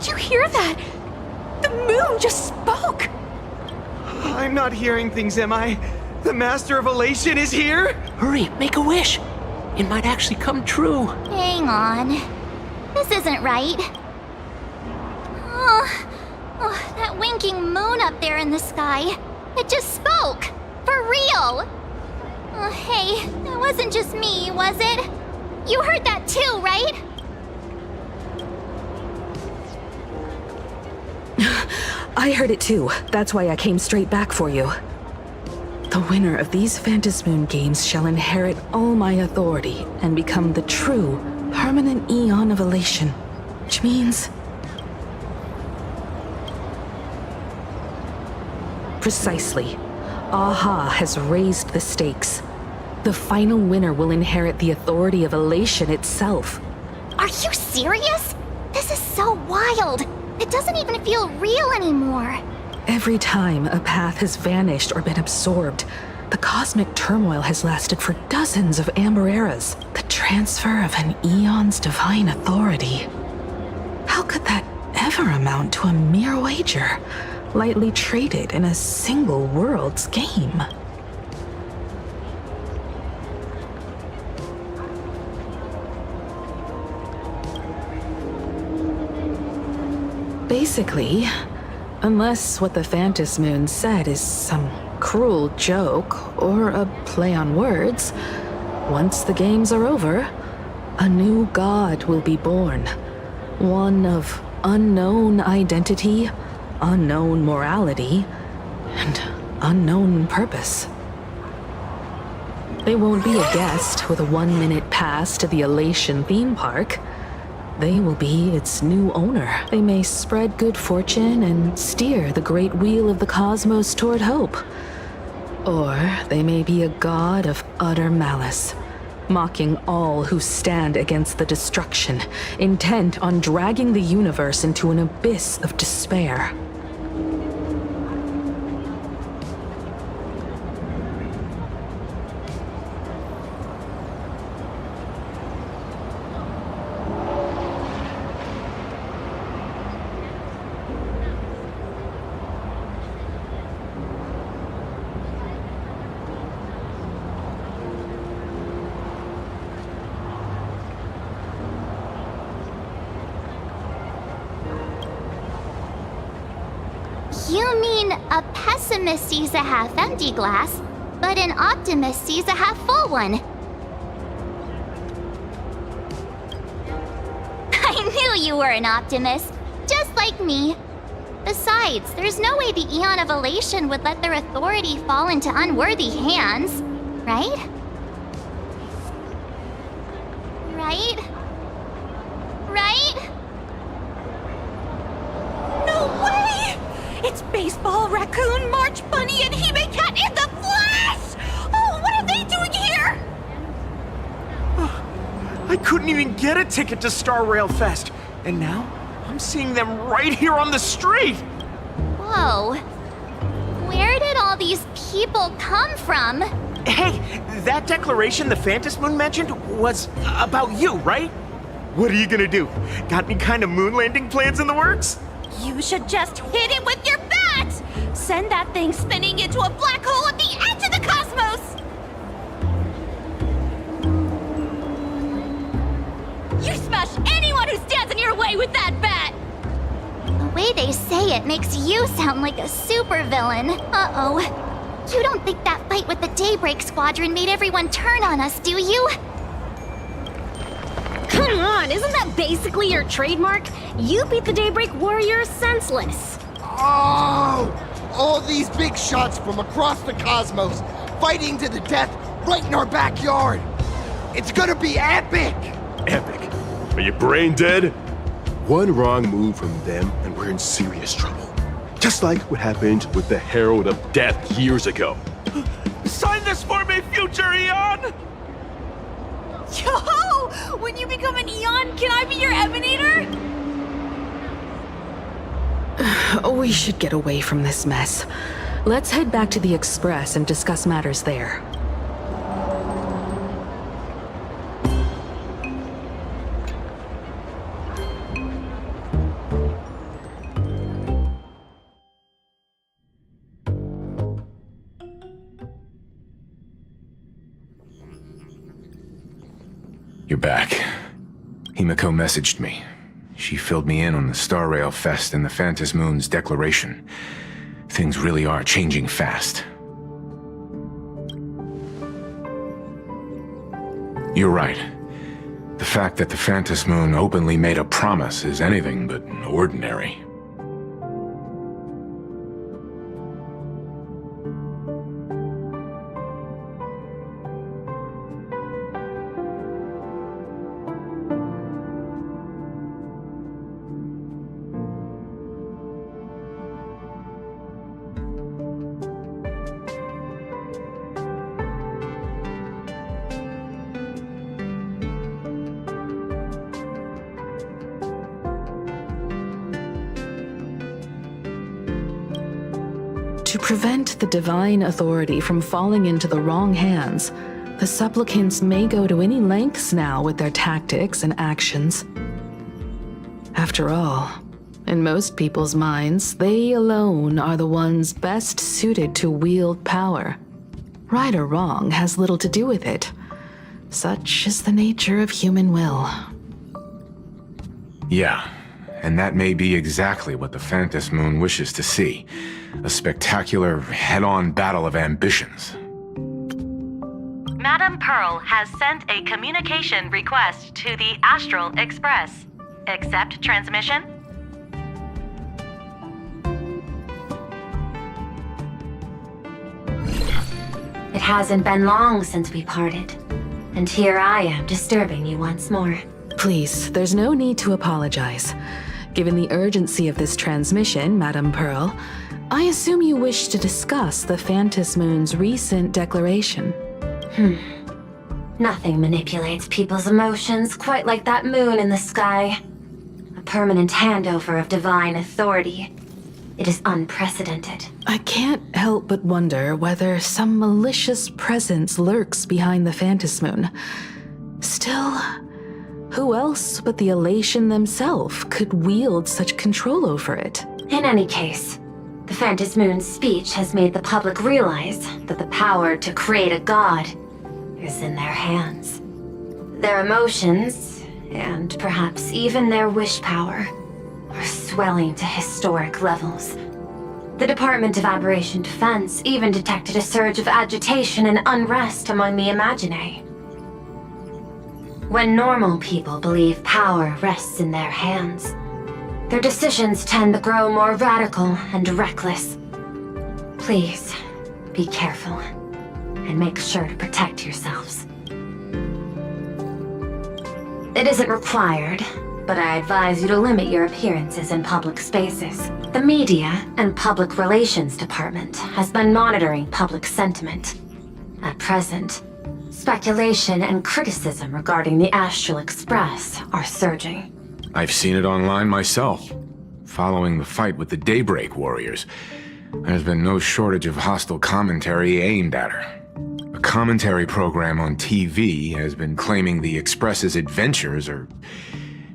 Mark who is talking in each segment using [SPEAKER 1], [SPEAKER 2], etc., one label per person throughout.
[SPEAKER 1] Did you hear that? The moon just spoke!
[SPEAKER 2] I'm not hearing things, am I? The Master of Elation is here?
[SPEAKER 3] Hurry, make a wish. It might actually come true.
[SPEAKER 4] Hang on. This isn't right. Oh, that winking moon up there in the sky. It just spoke. For real. Oh, hey, that wasn't just me, was it? You heard that too, right?
[SPEAKER 1] I heard it too. That's why I came straight back for you. The winner of these Phantasmoon games shall inherit all my authority and become the true, permanent Eon of Elation. Which means... Precisely. Aha has raised the stakes. The final winner will inherit the authority of Elation itself.
[SPEAKER 4] Are you serious? This is so wild. It doesn't even feel real anymore.
[SPEAKER 1] Every time a path has vanished or been absorbed, the cosmic turmoil has lasted for dozens of Amber Eras. The transfer of an Eon's divine authority. How could that ever amount to a mere wager, lightly traded in a single world's game? Basically, unless what the Phantasmoon said is some cruel joke or a play on words, once the games are over, a new god will be born. One of unknown identity, unknown morality, and unknown purpose. They won't be a guest with a 1-minute pass to the Elation theme park. They will be its new owner. They may spread good fortune and steer the great wheel of the cosmos toward hope. Or they may be a god of utter malice, mocking all who stand against the destruction, intent on dragging the universe into an abyss of despair.
[SPEAKER 4] You mean a pessimist sees a half-empty glass, but an optimist sees a half-full one. I knew you were an optimist, just like me. Besides, there's no way the Eon of Elation would let their authority fall into unworthy hands, right? Right? Right?
[SPEAKER 1] No way! It's Baseball, Raccoon, March Bunny, and Hime Cat in the flesh! Oh, what are they doing here?
[SPEAKER 2] I couldn't even get a ticket to Star Rail Fest, and now I'm seeing them right here on the street!
[SPEAKER 4] Whoa. Where did all these people come from?
[SPEAKER 2] Hey, that declaration the Phantasmoon mentioned was about you, right? What are you gonna do? Got any kind of moon landing plans in the works?
[SPEAKER 1] You should just hit it with your bat! Send that thing spinning into a black hole at the edge of the cosmos! You smash anyone who stands in your way with that bat!
[SPEAKER 4] The way they say it makes you sound like a supervillain. Uh-oh. You don't think that fight with the Daybreak Squadron made everyone turn on us, do you?
[SPEAKER 5] Come on, isn't that basically your trademark? You beat the Daybreak Warriors senseless.
[SPEAKER 6] Oh! All these big shots from across the cosmos, fighting to the death right in our backyard. It's gonna be epic!
[SPEAKER 7] Epic. Are you brain dead? One wrong move from them and we're in serious trouble. Just like what happened with the Herald of Death years ago.
[SPEAKER 2] Sign this for me, future Eon!
[SPEAKER 1] Yo! When you become an Eon, can I be your Emanator? We should get away from this mess. Let's head back to the Express and discuss matters there.
[SPEAKER 8] You're back. Himiko messaged me. She filled me in on the Star Rail Fest and the Phantom Moon's declaration. Things really are changing fast. You're right. The fact that the Phantom Moon openly made a promise is anything but ordinary.
[SPEAKER 1] To prevent the divine authority from falling into the wrong hands, the supplicants may go to any lengths now with their tactics and actions. After all, in most people's minds, they alone are the ones best suited to wield power. Right or wrong has little to do with it. Such is the nature of human will.
[SPEAKER 8] Yeah, and that may be exactly what the Phantom Moon wishes to see. A spectacular, head-on battle of ambitions.
[SPEAKER 9] Madam Pearl has sent a communication request to the Astral Express. Accept transmission?
[SPEAKER 5] It hasn't been long since we parted. And here I am disturbing you once more.
[SPEAKER 1] Please, there's no need to apologize. Given the urgency of this transmission, Madam Pearl, I assume you wish to discuss the Phantom Moon's recent declaration.
[SPEAKER 5] Nothing manipulates people's emotions quite like that moon in the sky. A permanent handover of divine authority. It is unprecedented.
[SPEAKER 1] I can't help but wonder whether some malicious presence lurks behind the Phantom Moon. Still, who else but the Elation themselves could wield such control over it?
[SPEAKER 5] In any case, the Phantom Moon's speech has made the public realize that the power to create a god is in their hands. Their emotions, and perhaps even their wish power, are swelling to historic levels. The Department of Aberration Defense even detected a surge of agitation and unrest among the Imaginae. When normal people believe power rests in their hands, their decisions tend to grow more radical and reckless. Please, be careful, and make sure to protect yourselves. It isn't required, but I advise you to limit your appearances in public spaces. The Media and Public Relations Department has been monitoring public sentiment. At present, speculation and criticism regarding the Astral Express are surging.
[SPEAKER 8] I've seen it online myself. Following the fight with the Daybreak Warriors, there's been no shortage of hostile commentary aimed at her. A commentary program on TV has been claiming the Express's adventures are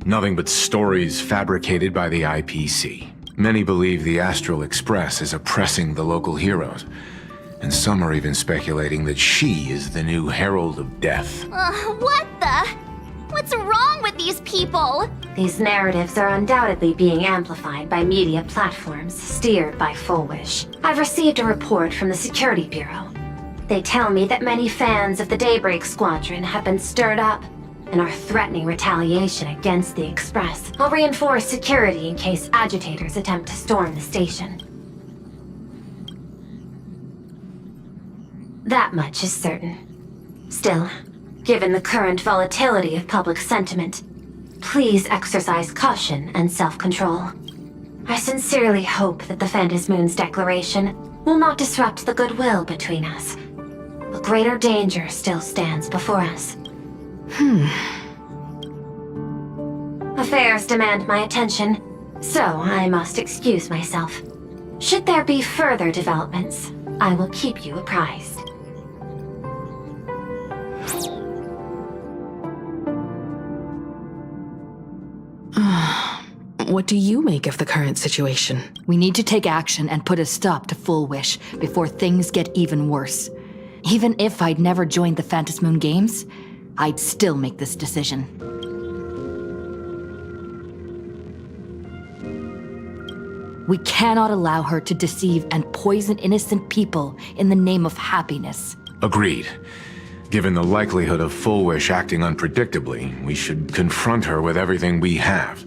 [SPEAKER 8] nothing but stories fabricated by the IPC. Many believe the Astral Express is oppressing the local heroes, and some are even speculating that she is the new Herald of Death.
[SPEAKER 4] What the? What's wrong with these people?
[SPEAKER 5] These narratives are undoubtedly being amplified by media platforms steered by Full Wish. I've received a report from the Security Bureau. They tell me that many fans of the Daybreak Squadron have been stirred up and are threatening retaliation against the Express. I'll reinforce security in case agitators attempt to storm the station. That much is certain. Still, given the current volatility of public sentiment, please exercise caution and self-control. I sincerely hope that the Phantom Moon's declaration will not disrupt the goodwill between us. A greater danger still stands before us. Affairs demand my attention, so I must excuse myself. Should there be further developments, I will keep you apprised.
[SPEAKER 1] What do you make of the current situation?
[SPEAKER 10] We need to take action and put a stop to Full Wish before things get even worse. Even if I'd never joined the Phantom Moon Games, I'd still make this decision. We cannot allow her to deceive and poison innocent people in the name of happiness.
[SPEAKER 8] Agreed. Given the likelihood of Full Wish acting unpredictably, we should confront her with everything we have.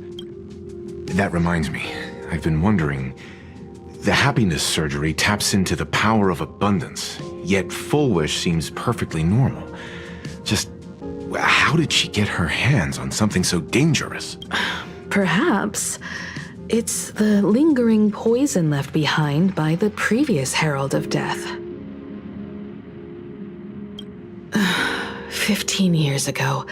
[SPEAKER 8] That reminds me, I've been wondering, the happiness surgery taps into the power of abundance, yet Full Wish seems perfectly normal. Just, how did she get her hands on something so dangerous?
[SPEAKER 1] Perhaps it's the lingering poison left behind by the previous Herald of Death. 15 years ago,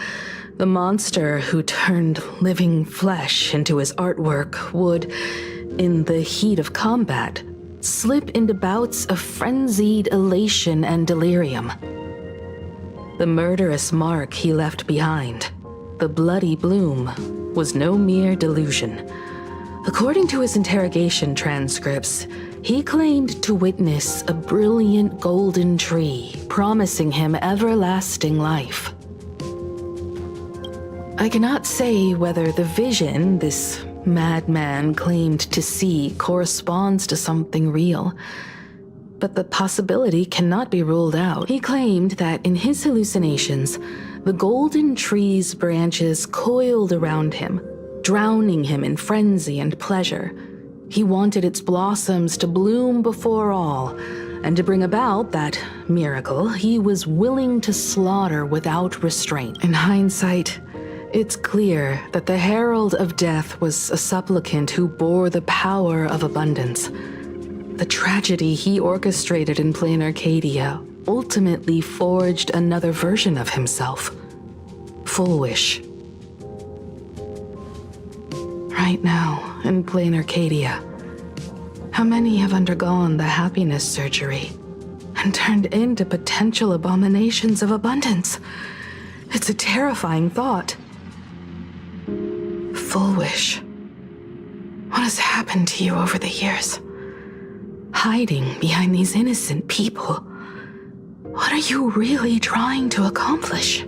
[SPEAKER 1] the monster who turned living flesh into his artwork would, in the heat of combat, slip into bouts of frenzied elation and delirium. The murderous mark he left behind, the bloody bloom, was no mere delusion. According to his interrogation transcripts, he claimed to witness a brilliant golden tree promising him everlasting life. I cannot say whether the vision this madman claimed to see corresponds to something real, but the possibility cannot be ruled out. He claimed that in his hallucinations, the golden tree's branches coiled around him, drowning him in frenzy and pleasure. He wanted its blossoms to bloom before all, and to bring about that miracle, he was willing to slaughter without restraint. In hindsight, it's clear that the Herald of Death was a supplicant who bore the power of abundance. The tragedy he orchestrated in plain Arcadia ultimately forged another version of himself. Full Wish. Right now, in plain Arcadia, how many have undergone the happiness surgery and turned into potential abominations of abundance? It's a terrifying thought. Full Wish. What has happened to you over the years? Hiding behind these innocent people. What are you really trying to accomplish?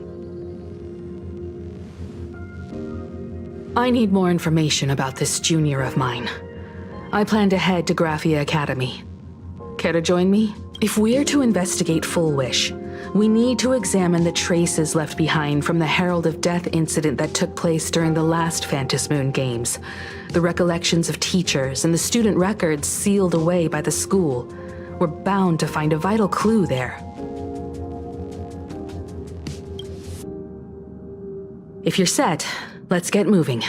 [SPEAKER 1] I need more information about this junior of mine. I plan to head to Graphia Academy. Care to join me? If we're to investigate Full Wish, we need to examine the traces left behind from the Herald of Death incident that took place during the last Phantom Moon Games. The recollections of teachers and the student records sealed away by the school. We're bound to find a vital clue there. If you're set, let's get moving.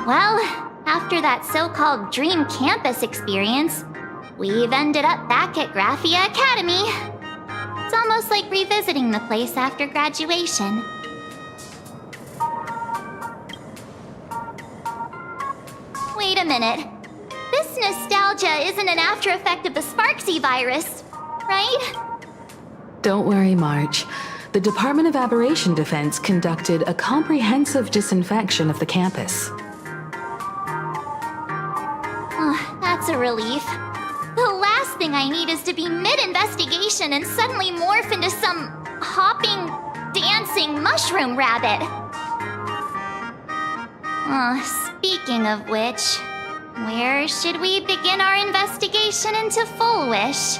[SPEAKER 4] Well, after that so-called dream campus experience, we've ended up back at Graphia Academy. It's almost like revisiting the place after graduation. Wait a minute. This nostalgia isn't an after effect of the Sparksy virus, right?
[SPEAKER 1] Don't worry, Marge. The Department of Aberration Defense conducted a comprehensive disinfection of the campus.
[SPEAKER 4] Oh, that's a relief. The last thing I need is to be mid-investigation and suddenly morph into some hopping, dancing mushroom rabbit. Speaking of which, where should we begin our investigation into Full Wish?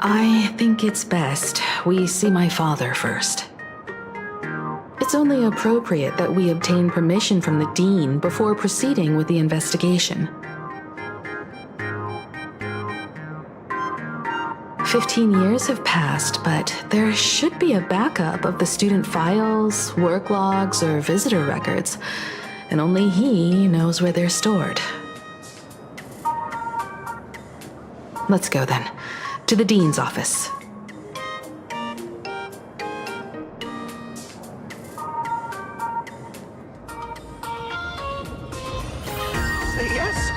[SPEAKER 1] I think it's best we see my father first. It's only appropriate that we obtain permission from the Dean before proceeding with the investigation. 15 years have passed, but there should be a backup of the student files, work logs, or visitor records, and only he knows where they're stored. Let's go then, to the Dean's office.
[SPEAKER 2] Say yes.